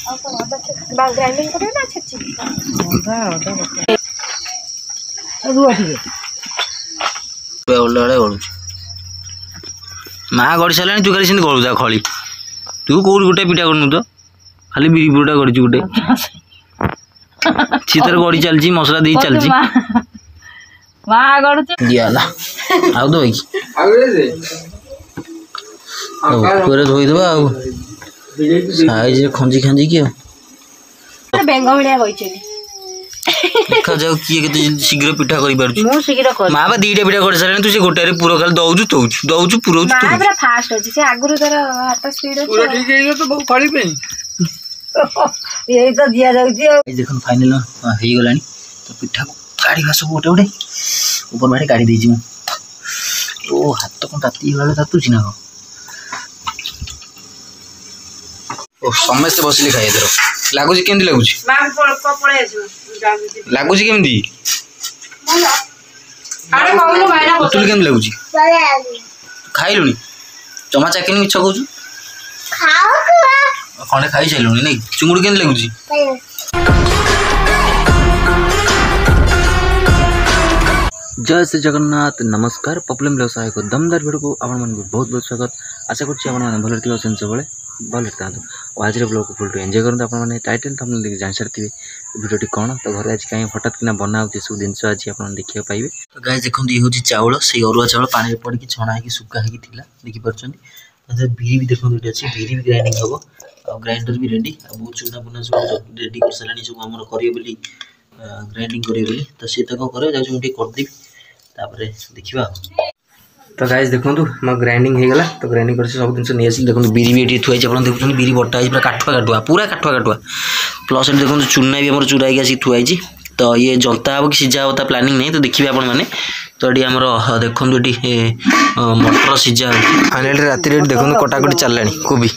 grinding करियो ना छेची रुआ ठीक ओल्ले गलु माँ गड़ी सारे तू खाली सेमती गलुता खली तू कौट गोटे पिठा करनु तो खाली बिरी पुरटा कर गोटे सी तर गड़ी चलची मसला दी चलची दियाला आउ दो भाई पूरे धोई दबा आउ साइज खंजी खंजी की बेंगा भलिया गइचनी देखा जाऊ किए केते शीघ्र पिठा करि पारछु मु शीघ्र कर माँ बा दीटा पिठा कर सारे तू से गोटे रे पूरा खाली दउजु दउजु पूरा मां पूरा फास्ट अछि से आगुरु तर हाथ स्पीड अछि पूरा ठीक है तो बहुत खड़ी पे यही तो दिया जाउछि ए देखन फाइनल हेई गलानी तो पिठा को काढ़ी घास गोटे गोटे ऊपर बाटे काढ़ी देछि मु ओ हाथ कोन ताती गला तातु छिना हो ओ समस्त बसली खाइ एथरो लागुछि केमदी लागुछि मां पळे अछि लागुछि केमदी अरे कहलो भाईना तुल केमदी लागुछि खाइलुनी जमा चाकिनी मिछ कहउछु खाओ खंडे खाई चलुनी नहीं चुंगुड़ी केमदी लागुछि जय श्री जगन्नाथ नमस्कार पॉपुलर व्यवसाय को दमदार वीडियो को आपण मन बहुत बहुत स्वागत आशा करछि आपण मन भल रहथिबो सेन सबले भल रहता और आज ब्लॉग को फुल एंजॉय करते आपण माने टाइटल थंबनेल देख जान सारथिबे वीडियोटी कोन तो घर आज काई हठात किना बनाउते सब जिंस आज आपण देखियो पाइबे तो गाइस देखंतु ये होची चावल से अरुआ चावल पानी रे पड़ी कि छणा है कि सुक्का है कि थिला देखि परछन तो बिरी भी देखंतु इटे अछि बिरी भी ग्राइंडिंग हबो और ग्राइंडर भी रेडी अब चूना बुना सब रेडी कर सलानी सब हमर करियो बोली ग्राइंडिंग करियो बोली तो से तक करे जा मुठी कर दी तापरे देखिबा तो गाइस देखंतु म ग्राइंडिंग हे गला तो ग्राइंडिंग कर सब दिन नै आसी देखंतु बिरी भी एठी थुआई आपण देखुछन बिरी बट्टा है पूरा काटुआ प्लस देखंतु चूना भी हमर चुराई के आसी थुआई छी तो ये जंता हो कि सिजा होता प्लानिंग नहीं तो देखिबे आपण माने तो एडी हमर देखंतु एडी मटर सिजा फाइनली राति रे देखंतु कटाकटी चललानी कोबी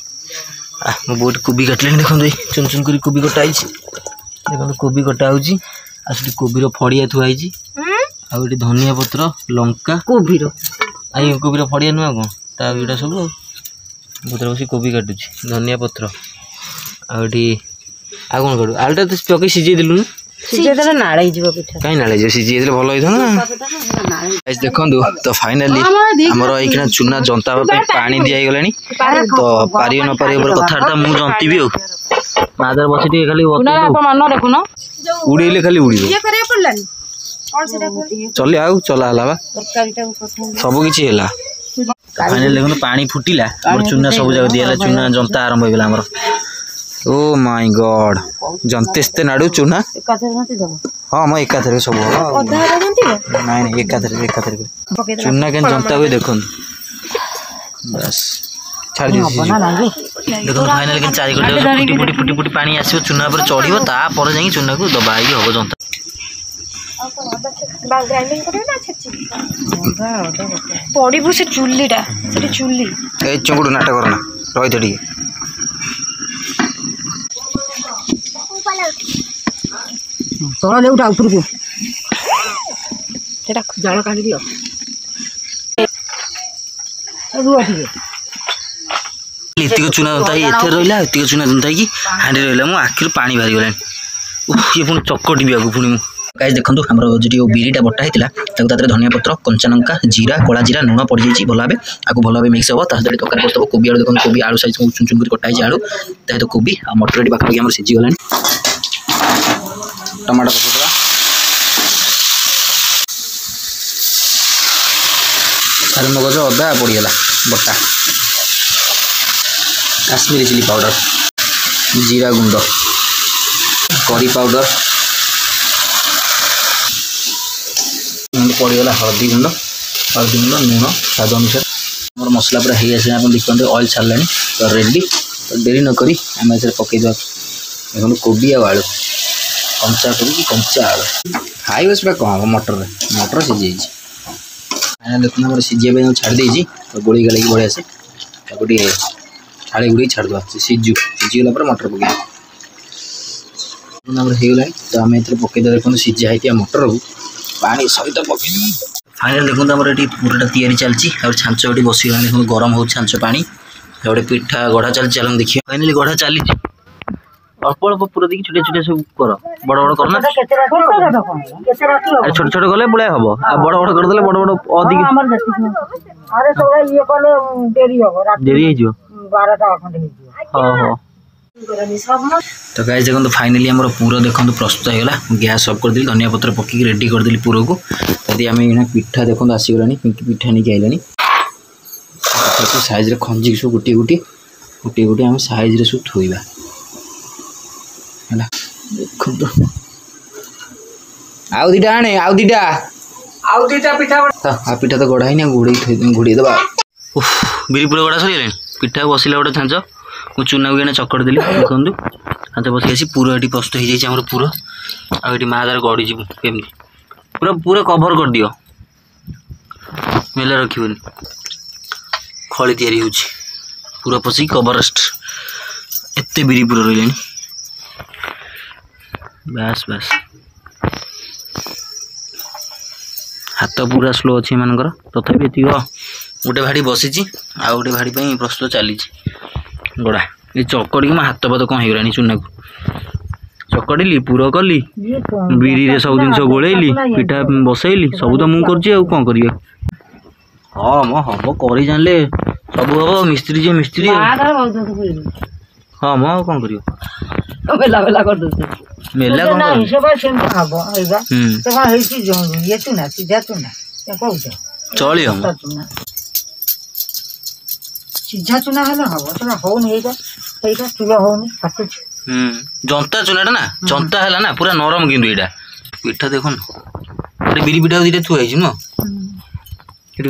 म बहुत कोबी काटलेनी देखंतु चुन चुन करी कोबी कटाई छी देखंतु कोबी कटा होची आसी कोबी रो फड़िया थुआई छी आ एडी धनिया पत्र लंका कोबी रो आई कोबी रो फड़िया नुआ को ता एटा सब भूतर बसी कोबी काटुची धनिया पत्र आ एडी आ कोन करू आलटा तो पके सिजे दिलु सिजे देले नाळै जीव पिठा काई नाळे जे सिजे दिले भलो होइथन ना गाइस देखंदु तो फाइनली हमर एखना चुना जंता पे पानी दिया गलानी तो पारियो न पारियो पर कथाटा मु जंती भी हो मादर बसी टी खाली ना आप मन देखुनो उड़ेले खाली उड़ियो ये करे पड़लानी और सेटा चले आउ चला हला बा तरकारीटा सब किछि होला फाइनली देखो पानी फुटिला हमर चुना सब जगह दियाला चुना जंता आरंभ होइला हमर ओ माय गॉड जंतेस्ते नाडू चुना एकाथरे नति दबो हां म एकाथरे सब हो अधा जंती नहीं नहीं एकाथरे चुना केन जंता को देखन बस छाड़ दी देखो फाइनल केन चारि गटे फुटी पानी आसीबो चुना पर चढ़ीबो ता पर जाई चुना को दबाई हो जंता ग्राइंडिंग करियो ना छेची पड़ीबो से चुल्लीटा से चुल्ली ए चंगुड नाटक करना रहित ठी तोला ले उठा ऊपर को तेरा जाल काढी दियो रुआ ठीक इतिको चुना जंता एथे रहला इतिको चुना जंता की हांडी रहला मु आखिर पानी बारी गलानी ये पुणी चक्कटी बियागु पुणी मु गाइस देखंतु हमरो जेटी बिरीटा बट्टा हेतिला ताको तातरे धनिया पत्र कंचा लंका जीरा कोला जीरा नून पड़ जाई भलो भाबे आको भलो भाबे मिक्स होबो ता सहित तकर पस्तबो कोबी आलू देखन कोबी आलू साइज चुन चुन कर कटाई आलू ता तो कोबी आ मटर रेडी बाकी हमर सिजी गलानी टमाटर पकोड़ा खाली मगज अदा पड़ी गला बट्टा काश्मीरी चिली पाउडर जीरा गुंड करी पाउडर पड़गला हल्दी गुंड लुण स्वाद अनुसार मोर मसला पूरा हो आस देखते ऑयल छाड़ा तो रेडी तो डेरी नक आम पकई देखो कोबी आलू कंचा कोबी कि कंचा आलू खाई बस कम हम मटर सीझी देखो मोर सीझे छाड़ी तो गोली गला बढ़िया से गोटे थाली गुड़ी छाड़द सीझीगला मटर पकड़ होगा तो आम पकईद देखो सीझा है मटर को पानी सहित पकड़ फाइनल देखो ये पूराटा तैयारी चलती और छांच ये बसगला देखो गरम हो छांच पानी गोटे पिठा गढ़ा चलती चल देखिए फाइनली गढ़ा चली अल्प अल्प पूरा देखिए छोटे छोटे सब कर बड़ बड़ करना छोटे छोटे गले बुलाए हम आ बड़ बड़ कर देले बड़ बड़ अधिक अरे तो ये कले देरी हो रात देरी हो जो 12टा खंड हो हां हां तो गाइस देखो फाइनली हमर पूरा देखो प्रस्तुत होगा गैस ऑफ कर दिली धनिया पत्र पकी रेडी कर दिली पूरा को यदि आम ये पिठा देखो आसीगलानी पिठा नहीं आइलानी साइज रे खंजी सब गोटे गोटे गोटे गोटे आम साइज रे सब थोइबा है देखो तो आउ दीटा आने आउ दीटा पिठा आ पिठा तो गढ़ा ही घोड़ी दबा बिरी पूरा गढ़ा सरी पिठा बसिला गोटे छांच मु चूना को चकड़ देली देखो हाथ बस आसी पूरा ये प्रस्तुत हो जाए पूरा आठ माँ गड़ी जीव केमी पूरा पूरा कभर कर दियो मेला रखिबनी खली तैयारी हो पूरा पशि कभर एत बिरी पूरा रही बस बस हाथ पूरा स्लो अच्छे मानकर तथापि ये गोटे भाड़ी बसी आ गोटे भाड़ी प्रस्तुत चली गड़ा ये चकड़ी मैं हाथ पात कौन होगलानी चूना को चकड़ी पूरा कली बिरी रे सब जिन गोलैली पिठा बसैली सब तो मुझे कौन करिए हाँ म हम कर जानले सब हम मिस्त्री जे मिस्त्री हाँ म कौन कर मेला मेला कर दो मेला कौन नहीं सब सेम हबो एगा तो कौन हेची जो ये चुना सीधा चुना क्या कहू चली हम सीधा चुना हेले हबो तो होन हेगा एटा चुला होन फाटु जंता चुनाटा ना जंता है ना पूरा नरम किंतु एटा पिठा देखो ना बिरी पिठा दीटा थुआ है न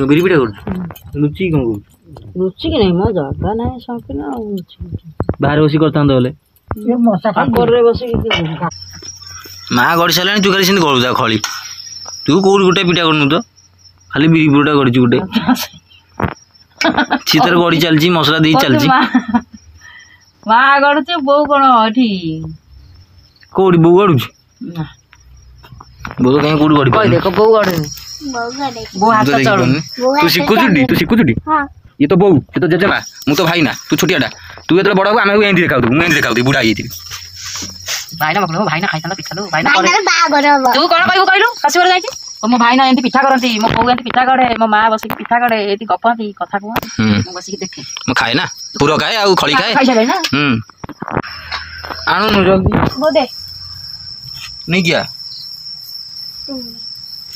बिरी पिठा कर लुची कौन कर रुचि कि नहीं मजा आता नहीं सब ना बाहर बसी करता बोले ये मसा कर रे बसी माँ गड़ी सारे तू खाली गलु जा खली तू कौट गोटे पिठा करनु तो खाली बिरी पिठा कर गोटे सी तर गड़ी चलची मसला दे चलची माँ गड़ुचे बो कौन एठी कौट बो गड़ुच बो कहीं कौट गड़ी कह देखो बो गड़े बो हाथ चढ़ तू शिखुचुटी हां ये तो बो ये तो जजेमा मु तो भाई ना तू छोटियाटा तू एतले बड़ हो आमे एंती देखाउ मु एंती देखाउ बुढ़ा आइथि भाई ना मकलो भाई ना खाइता पिठा लो भाई ना करे तू कोन कहू कहलु हसिवर जाई ओ मो भाई ना एंती पिठा करंती मो को एंती पिठा गड़े मो मां बसी पिठा गड़े एती गपंती कथा को मु बसी देखे मु खाए ना पूरा खाए आ खली खाए खाइ छले ना आनु न जल्दी बो दे नहीं किया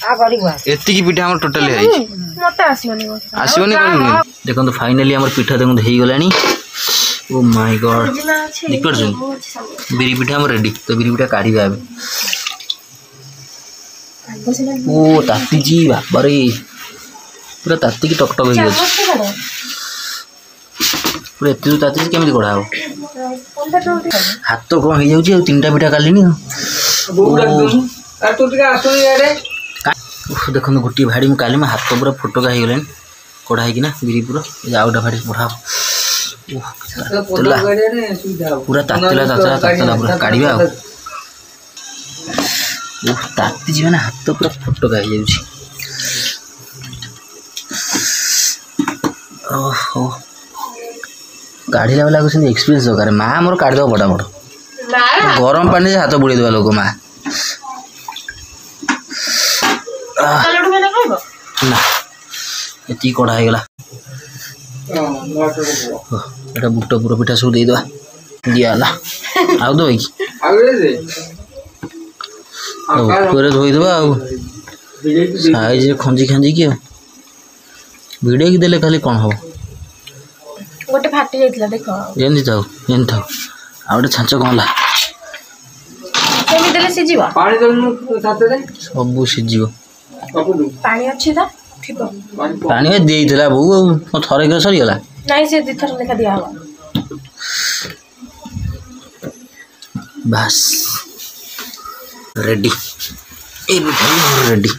आ गड़ी हुआ एत्ती की पिठा हमर टोटल है मते आसीबनी देखो तो फाइनली हमर पिठा देखो हेई गलानी ओ माय गॉड निकट जो बिरी पिठा हमर रेडी तो बिरी पिठा काढी आबे ओ ताती जी बाबरे पूरा ताती की टकटक हो गई पूरा एत्ती जो ताती केमिति गड़ा हो हाथ तो कोन हो जाउची तीनटा पिठा कालीनी आ तू टिका आसो याडे देखो गोटे भाड़ी में काली में हाथ पूरा फोटोका हो गलानी कड़ा है बिरी पूरा आउटा भाड़ी बढ़ा पूरा तातला तातला तातला पूरा काढ़ा ताती जी ना हाथ पूरा फोटोका हो जाऊँ ओहो काढ़ला वाला एक्सपीरियंस दरकार माँ मोर काढ़ीद फटाफट गरम पानी से हाथ बुड़े देवा लोक माँ ना ये कड़ा हो गला एटा बुट पूरा पिठा सब देदेवा दिगला आउ दो ऊपर धोईदेवा साइज खंजी खांजी कि भिड़े की देले खाली कौन हम गोटे फाटी जाइतला देखो एंती थाउ एंती थाउ आ गोटे छांच कौन ला केमी देले सिजिबा पानी दनु साथे दे सब सिजिबो पानी अच्छी था ठीक पानी देइतला बो थरे के सरी गला नहीं से दिथर लेखा दिया हवा बस रेडी ए रेडी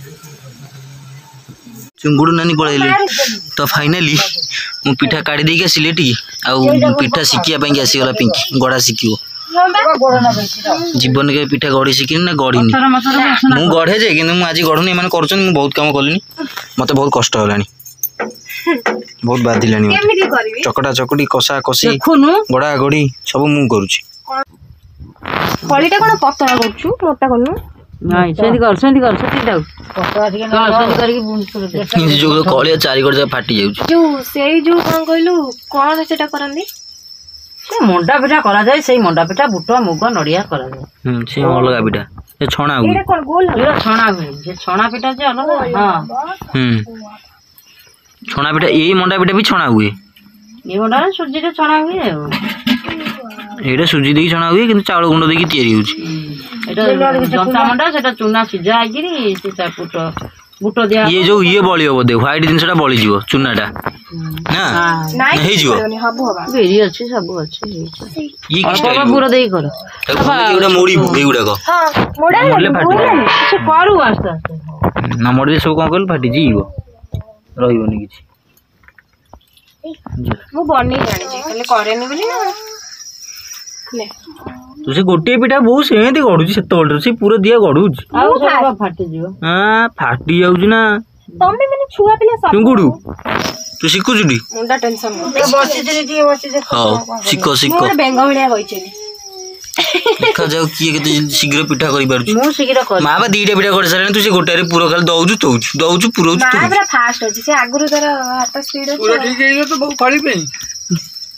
चुंगुड़ नानी पड़े तो फाइनाली मु पिठा काढ़ी देके आसिले टी आ पिठा शिखिया पे आसीगला पिंकी गड़ा शिखिबो जीवन के पिठा गढ़ी शिखिनी ना गढ़ी मु गढ़े जे कि आज गढ़ुनी मैंने कर बहुत कम कलिनी मत बहुत कष्ट होलानी बहुत बाधिलानी चकटा चकटी कषा कषी गड़ा गड़ी सब मु करुची फळीटा कोन पतला करछु मोटा करनु नहीं सेंदी कर सेंदी दाऊ पतला ठीक न सेंदी करके बुन कर जो कलिया चारि कर फाटी जाउछ जो सेई जो कोन कहलु कोन सेटा करंदी से मंडा पिठा करा जाए से मंडा पिठा बुट मुग नड़िया करा जाए से अलग पिठा ये छणा हुए एटा कोन गोल ये छणा हुए ये छणा पिठा जे अलग हां छणा पिठा ये मंडा पिठा भी छणा हुए ये मंडा सुजी रे छणा हुए एटा सुजी देकी छणा हुए किंतु चावल गुंड देकी तयारी होउछ एटा जंता मंडा सेटा चूना सिजा आगिरी से बुट बुट दिया ये जो ये बळी हो दे व्हाइट जिनसटा बळी जीवो चूनाटा ना नाही जीवो हबो हबा बेरी अच्छी सब अच्छी ये की स्टाइल पूरा देई कर एटा मोड़ी ए गुडा को हां मोडा मोडले फाटी से करू आस्ते आस्ते ना मोडले सब कोन कल फाटी जीवो रहिबोनी किछि मु बन्नी जानि जे खाली करेनी बोली ना ले तो से गोटे पिठा बहु सेंती गडुची सेत ओल्डर से पूरा दिया गडुची आउ सब फाटी जीव हां फाटी जाउची ना तमे माने छुआ पिला सब चुंगुडू तू सिकुजुडी मुंडा टेंशन बसी जे हां सिको सिको मोर बेंग भलिया होइछे देखा जाऊ किए केते शीघ्र पिठा करि पारुची मु शीघ्र कर मां बा दीटा पिठा कर सारे तू से गोटे रे पूरा खाली दउजु पुरोजु मां पूरा फास्ट होची से आगुरु तर हाथ स्पीड होची पूरा ठीक है तो बहुत खड़ी पे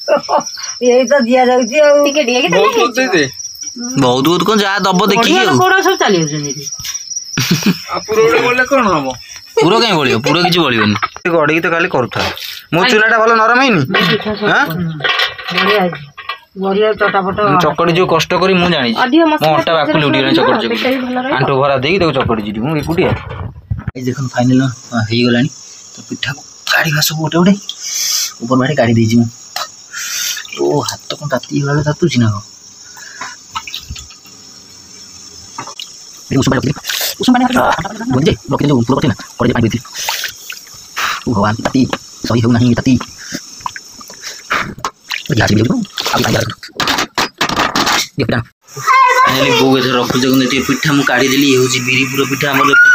यही तो दिया जाउची आ टिके दिए के बहुत दे दे बहुत बहुत कोन जा दब देखि बढ़िया कोड़ा सब चली जनी आ पूरा उड़े बोले कोन हबो पूरा कहीं बोलियो पूरा किछि बोलियोनी गडकी तो खाली करूथा मो चुनाटा भलो नरम हैनी हां बढ़िया बढ़िया चटापट चकड़ी जो कष्ट करी मु जानि अधिक मो मसला अटा बाकु लुटी गने चकड़ी आंटो भरा देई देखो चकड़ी जिडी मु एकुटिया ए देखन फाइनल हेई गलानी तो पिठा को काढी घास गोटे गोटे ऊपर मारे काढी देजी मु ओ हाथ को ताती गला तातु छिना हो उसमें बोलजे लोके जो पूरा ना पड़े पानी देती ओ भगवान ताती सही हो नहीं ताती या जी देखो अब आ जा ये पिठा फाइनली बो के रख जगन ते पिठा मु काढी देली होची बिरीपुर पिठा हमर देखो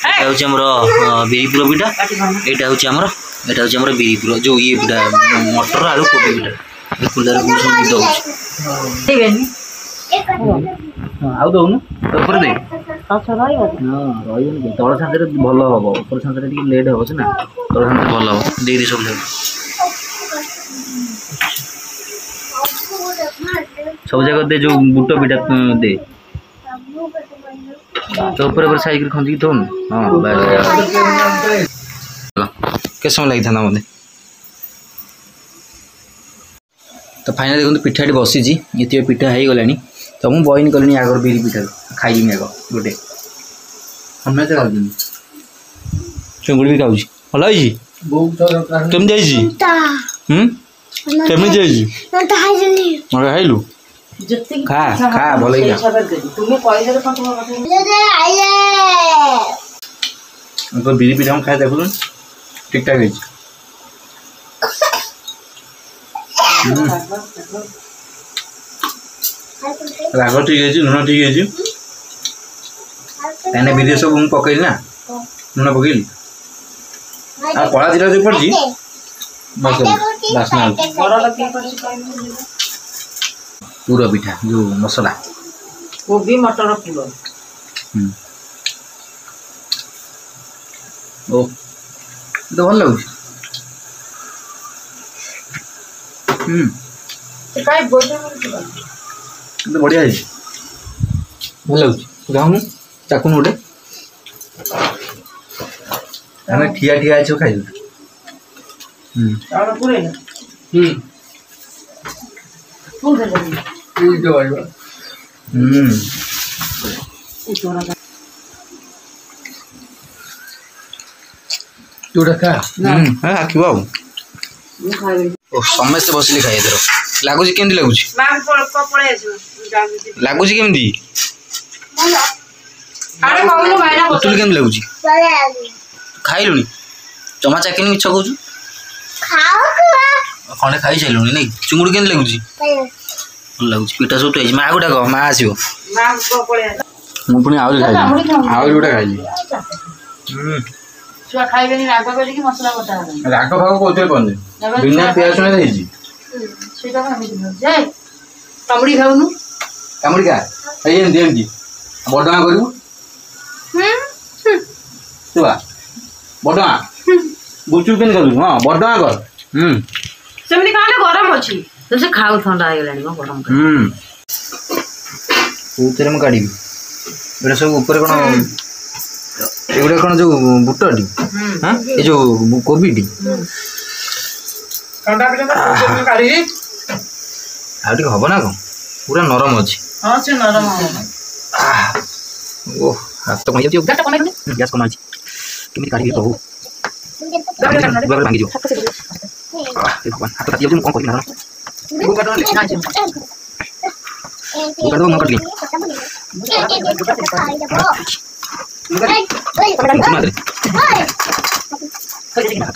एटा होची हमर बिरीपुर पिठा एटा होची हमर बिरीपुर जो ये पिठा मटर आलू कोबी पिठा कुलर को सब दो ठीक है नी आउ दउनु ऊपर दे अच्छा रही हां रही तळ छांदरे भलो हबो ऊपर छांदरे टी लेट हबो से ना तळ छांदरे भलो हबो दे दे सब ले सब जगह दे जो बूटो बिटा दे तो ऊपर साइकिल खंजी तो हां बस के समय लागि था ना मने तो फाइनल देखो पिठाटी बसी जी ये पिठा हो गलानी तो मुझे बॉइन कली आगर बिरी पिठा खाई आग गोटे हमें तो खाऊँ चिंगुड़ी भी खाऊँ भल कमी खाइलु खा खा भल बिरी पिठा खाए देखु ठीक ठाक राग ठीक है लुण ठीक है कहीं बिरी सब मुझे पकईली ना लुण पकईली आ कला जीरा जो पड़ी बासना पूरा पिठा जो मसला कोबी मटर पूरा ओ तो भल लगुच तो बढ़िया है भल लगुच गाँव चाकुन गोटे आम ठिया ठिया अच्छे खाई समस्ते बसिले खाई एथर लगुच केमती लगुच लगुच केमती तुल केमती लगुच खाइलुनी जमा चाकिनी मिछ कहू खंडे खाई सारे नहीं चुंगुड़ी केमती लगुच भल लगुच पिठा सब थी माँ गोटा कह माँ आसो मुझे आउरी गोटे खाइली छुआ खाइबेनी राग बोलिकी मसला बटा राग भाग कोते पने बिना प्याज सुने देजी सेटा भाभी जे तमड़ी खाउनु କାମୁଡ଼ିକା ଏଇ ଏମିତି ଏମିତି ବଡ଼ମା କରିବୁ ତୁଆ ବଡ଼ମା ଗୁଚୁ କେମିତି କରିବୁ ହଁ ବଡ଼ମା କର ସେମିତି ଖାଇଲେ ଗରମ ଅଛି ସେ ଖାଉ ଥଣ୍ଡା ହେଇଗଲାଣି ମ ଗରମ କୋଉଥିରେ ମୁଁ କାଢ଼ିବି ଏଇଟା ସବୁ ଉପରେ କ'ଣ ଏଗୁଡ଼ା କ'ଣ ଯୋଉ ବୁଟଟି ହଁ ଏ ଯୋଉ କୋବିଟି ଥଣ୍ଡା କାଢିବି ଆଉ ଟିକେ ହବ ନା କ'ଣ ପୁରା ନରମ ଅଛି ହଁ ସେ ନରମ ଓ ହାତ କଣ ହେଇଯାଉଛି ଗ୍ୟାସ୍ କମାଇଛି କେମିତି କାଢ଼ିବି ପ୍ରଭୁ ଭାଙ୍ଗିଯିବ ଭଗବାନ ହାତ କାଟି ଯାଉଛି ମୁଁ କ'ଣ କରିବି ନା ମୁଁ କାଟିବି ହାତ